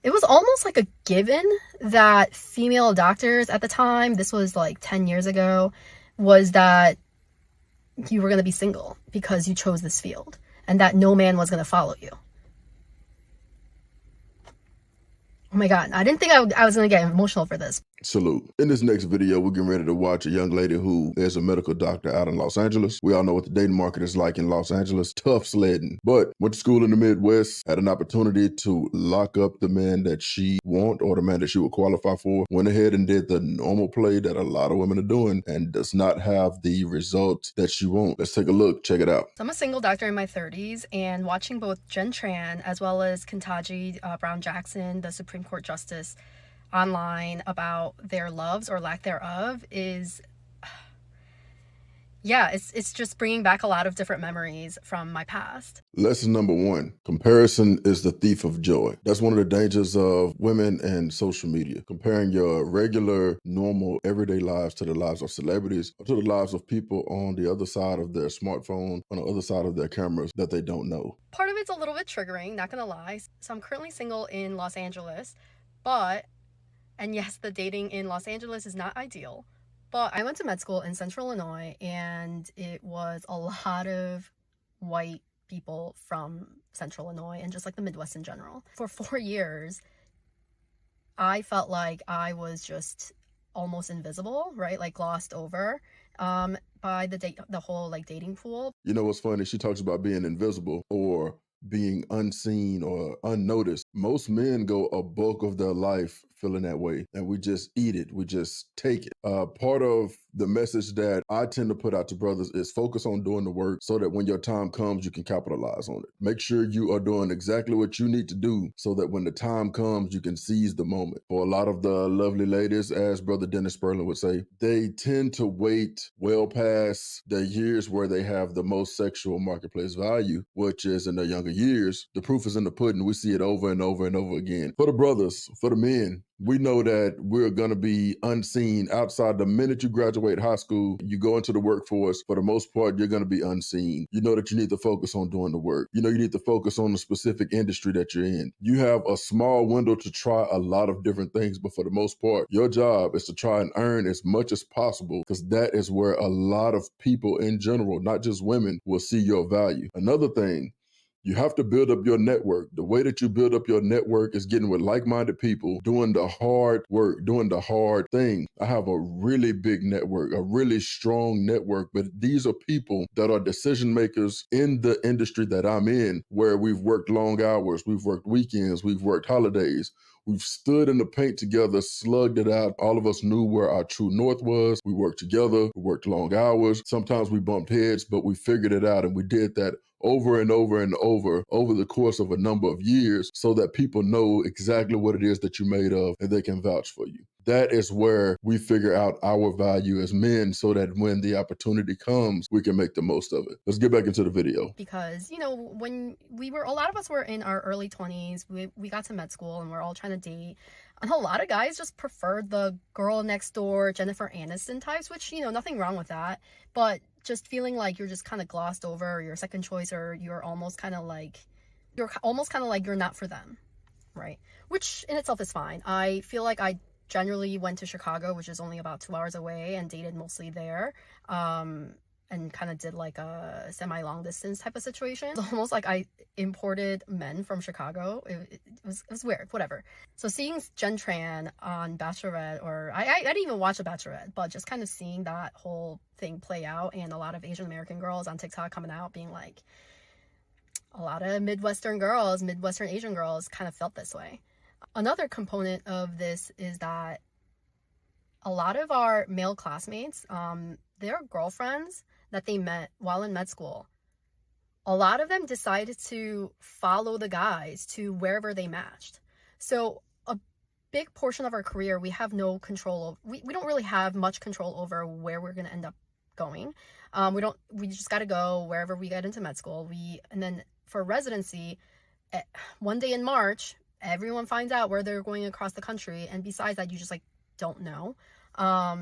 It was almost like a given that female doctors at the time, this was like 10 years ago, was that you were going to be single because you chose this field and that no man was going to follow you. Oh my God, I didn't think I was going to get emotional for this. Salute. In this next video, we're getting ready to watch a young lady who is a medical doctor out in Los Angeles. We all know what the dating market is like in Los Angeles. Tough sledding. But went to school in the Midwest, had an opportunity to lock up the man that she want or the man that she would qualify for. Went ahead and did the normal play that a lot of women are doing and does not have the results that she wants. Let's take a look. Check it out. So I'm a single doctor in my 30s, and watching both Jen Tran as well as Ketanji Brown Jackson, the Supreme Court Justice, online about their loves or lack thereof is, yeah, it's just bringing back a lot of different memories from my past. Lesson number 1, comparison is the thief of joy. That's one of the dangers of women and social media. Comparing your regular, normal, everyday lives to the lives of celebrities or to the lives of people on the other side of their smartphone, on the other side of their cameras that they don't know. Part of it's a little bit triggering, not gonna lie. So I'm currently single in Los Angeles, but, and yes, the dating in Los Angeles is not ideal, but I went to med school in Central Illinois, and it was a lot of white people from Central Illinois and just like the Midwest in general. For 4 years, I felt like I was just almost invisible, right? Like glossed over by the whole like dating pool. You know what's funny? She talks about being invisible or being unseen or unnoticed. Most men go a bulk of their life feeling that way, and we just eat it. We just take it. Part of the message that I tend to put out to brothers is focus on doing the work so that when your time comes, you can capitalize on it. Make sure you are doing exactly what you need to do so that when the time comes, you can seize the moment. For a lot of the lovely ladies, as Brother Dennis Sperling would say, they tend to wait well past the years where they have the most sexual marketplace value, which is in their younger years. The proof is in the pudding. We see it over and over and over again. For the brothers, for the men, we know that we're going to be unseen outside the minute you graduate high school. You go into the workforce, for the most part, you're going to be unseen. You know that you need to focus on doing the work. You know you need to focus on the specific industry that you're in. You have a small window to try a lot of different things, but for the most part, your job is to try and earn as much as possible because that is where a lot of people in general, not just women, will see your value. Another thing, you have to build up your network. The way that you build up your network is getting with like-minded people, doing the hard work, doing the hard thing. I have a really big network, a really strong network, but these are people that are decision makers in the industry that I'm in, where we've worked long hours, we've worked weekends, we've worked holidays. We've stood in the paint together, slugged it out. All of us knew where our true north was. We worked together, we worked long hours. Sometimes we bumped heads, but we figured it out, and we did that over and over and over the course of a number of years so that people know exactly what it is that you're made of and they can vouch for you. That is where we figure out our value as men so that when the opportunity comes, we can make the most of it. Let's get back into the video. Because, you know, when a lot of us were in our early 20s, we got to med school and we're all trying to date. And a lot of guys just preferred the girl next door, Jennifer Aniston types, which, you know, nothing wrong with that. But just feeling like you're just kind of glossed over, or your second choice, or you're almost kind of like you're not for them, right? Which in itself is fine. I feel like I generally went to Chicago, which is only about 2 hours away, and dated mostly there. And kind of did like a semi-long distance type of situation. It's almost like I imported men from Chicago. It was weird, whatever. So seeing Jen Tran on Bachelorette, or I didn't even watch The Bachelorette, but just kind of seeing that whole thing play out, and a lot of Asian American girls on TikTok coming out being like, a lot of Midwestern Asian girls kind of felt this way. Another component of this is that a lot of our male classmates, their girlfriends that they met while in med school, a lot of them decided to follow the guys to wherever they matched. So a big portion of our career, we have no control. We don't really have much control over where we're going to end up going. We just got to go wherever we get into med school. And then for residency, one day in March, everyone finds out where they're going across the country. And besides that, you just like don't know.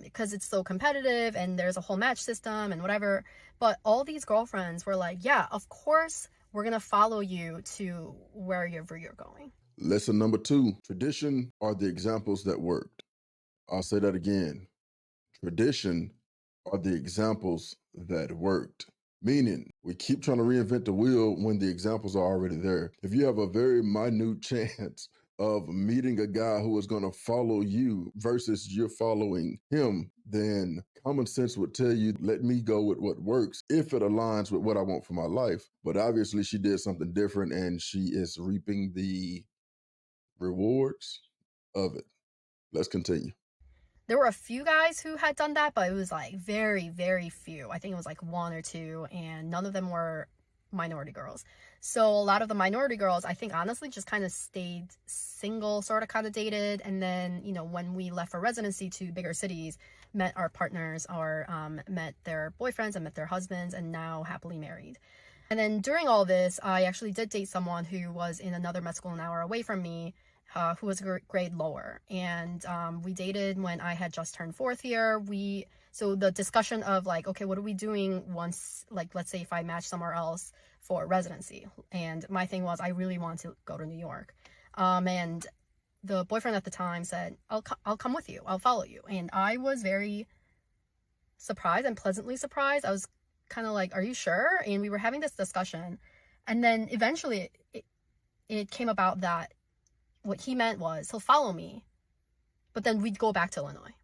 Because it's so competitive and there's a whole match system and whatever. But all these girlfriends were like, yeah, of course we're gonna follow you to wherever you're going. Lesson number 2, tradition are the examples that worked. I'll say that again. Tradition are the examples that worked. Meaning, we keep trying to reinvent the wheel when the examples are already there. If you have a very minute chance of meeting a guy who is going to follow you versus you're following him, then common sense would tell you, let me go with what works if it aligns with what I want for my life. But obviously, she did something different and she is reaping the rewards of it. Let's continue. There were a few guys who had done that, but it was like very, very few. I think it was like one or two, and none of them were minority girls. So a lot of the minority girls, I think honestly, just kind of stayed single, sort of kind of dated. And then, you know, when we left for residency to bigger cities, met our partners or met their boyfriends and met their husbands and now happily married. And then during all this, I actually did date someone who was in another med school an hour away from me, who was a grade lower. And we dated when I had just turned fourth year. So the discussion of like, okay, what are we doing once, like, let's say if I match somewhere else for residency? And my thing was, I really want to go to New York. And the boyfriend at the time said, I'll come with you. I'll follow you. And I was very surprised and pleasantly surprised. I was kind of like, are you sure? And we were having this discussion. And then eventually it came about that what he meant was he'll follow me, but then we'd go back to Illinois.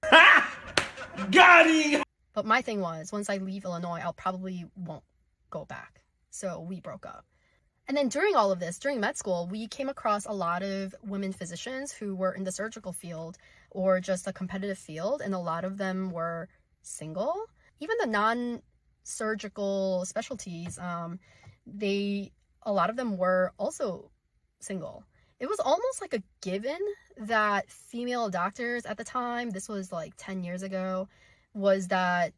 Got him! But my thing was, once I leave Illinois, I'll probably won't go back. So we broke up. And then during all of this, during med school, we came across a lot of women physicians who were in the surgical field or just a competitive field. And a lot of them were single. Even the non-surgical specialties, a lot of them were also single. It was almost like a given that female doctors at the time, this was like 10 years ago, was that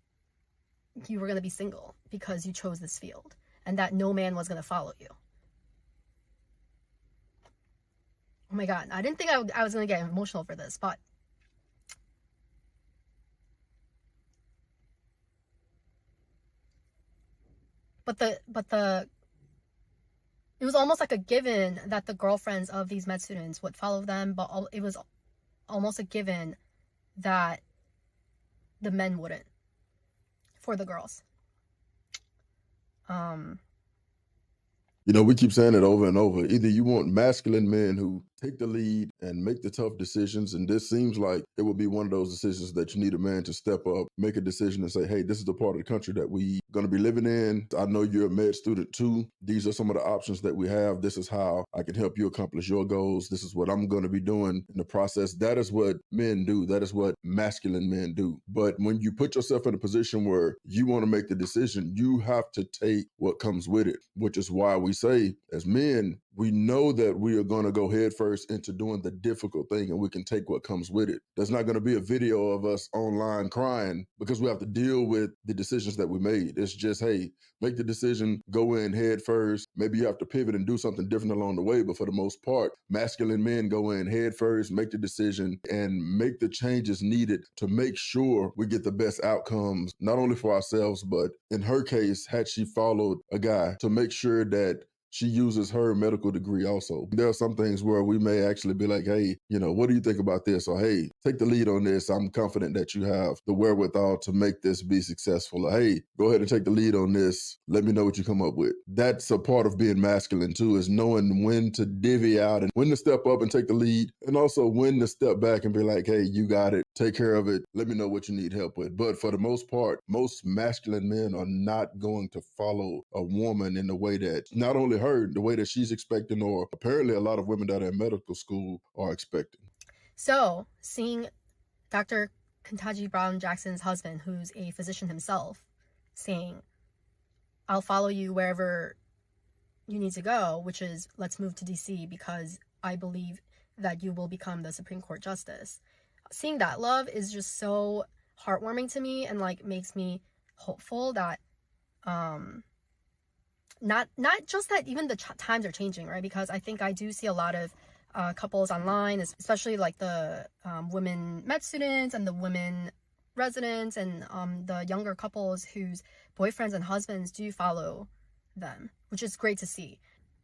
you were going to be single because you chose this field and that no man was going to follow you. Oh my God, I didn't think I was going to get emotional for this, but it was almost like a given that the girlfriends of these med students would follow them, but it was almost a given that the men wouldn't for the girls. You know, we keep saying it over and over. Either you want masculine men who take the lead and make the tough decisions, and this seems like it would be one of those decisions that you need a man to step up, make a decision and say, hey, this is the part of the country that we going to be living in. I know you're a med student too. These are some of the options that we have. This is how I can help you accomplish your goals. This is what I'm going to be doing in the process. That is what men do. That is what masculine men do. But when you put yourself in a position where you want to make the decision, you have to take what comes with it, which is why we say as men, we know that we are going to go head first into doing the difficult thing and we can take what comes with it. There's not going to be a video of us online crying because we have to deal with the decisions that we made. It's just, hey, make the decision, go in head first. Maybe you have to pivot and do something different along the way. But for the most part, masculine men go in head first, make the decision and make the changes needed to make sure we get the best outcomes, not only for ourselves, but in her case, had she followed a guy, to make sure that she uses her medical degree also. There are some things where we may actually be like, hey, you know, what do you think about this? Or, hey, take the lead on this. I'm confident that you have the wherewithal to make this be successful. Or, hey, go ahead and take the lead on this. Let me know what you come up with. That's a part of being masculine too, is knowing when to divvy out and when to step up and take the lead, and also when to step back and be like, hey, you got it. Take care of it. Let me know what you need help with. But for the most part, most masculine men are not going to follow a woman in the way that not only her, the way that she's expecting, or apparently a lot of women that are in medical school are expecting. So seeing Dr. Ketanji Brown Jackson's husband, who's a physician himself, saying, I'll follow you wherever you need to go, which is, let's move to DC because I believe that you will become the Supreme Court Justice. Seeing that love is just so heartwarming to me and like makes me hopeful that not just that even the times are changing, right? Because I think I do see a lot of couples online, especially like the women med students and the women residents and the younger couples whose boyfriends and husbands do follow them, which is great to see.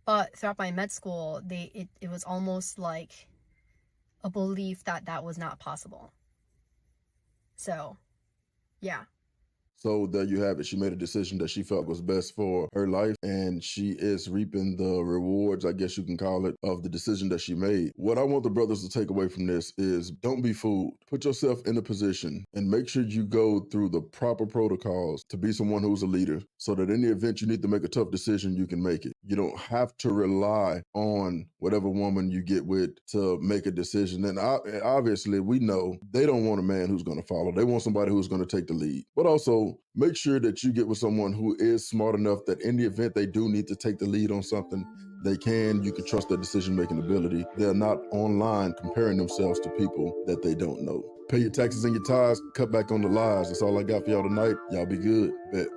But throughout my med school, it was almost like a belief that that was not possible. So, yeah. So there you have it. She made a decision that she felt was best for her life, and she is reaping the rewards, I guess you can call it, of the decision that she made. What I want the brothers to take away from this is don't be fooled. Put yourself in a position and make sure you go through the proper protocols to be someone who's a leader, so that in the event you need to make a tough decision, you can make it. You don't have to rely on whatever woman you get with to make a decision. And obviously, we know they don't want a man who's going to follow. They want somebody who's going to take the lead. But also, make sure that you get with someone who is smart enough that in the event they do need to take the lead on something, you can trust their decision-making ability. They're not online comparing themselves to people that they don't know. Pay your taxes and your tithes, cut back on the lies. That's all I got for y'all tonight. Y'all be good. Bet.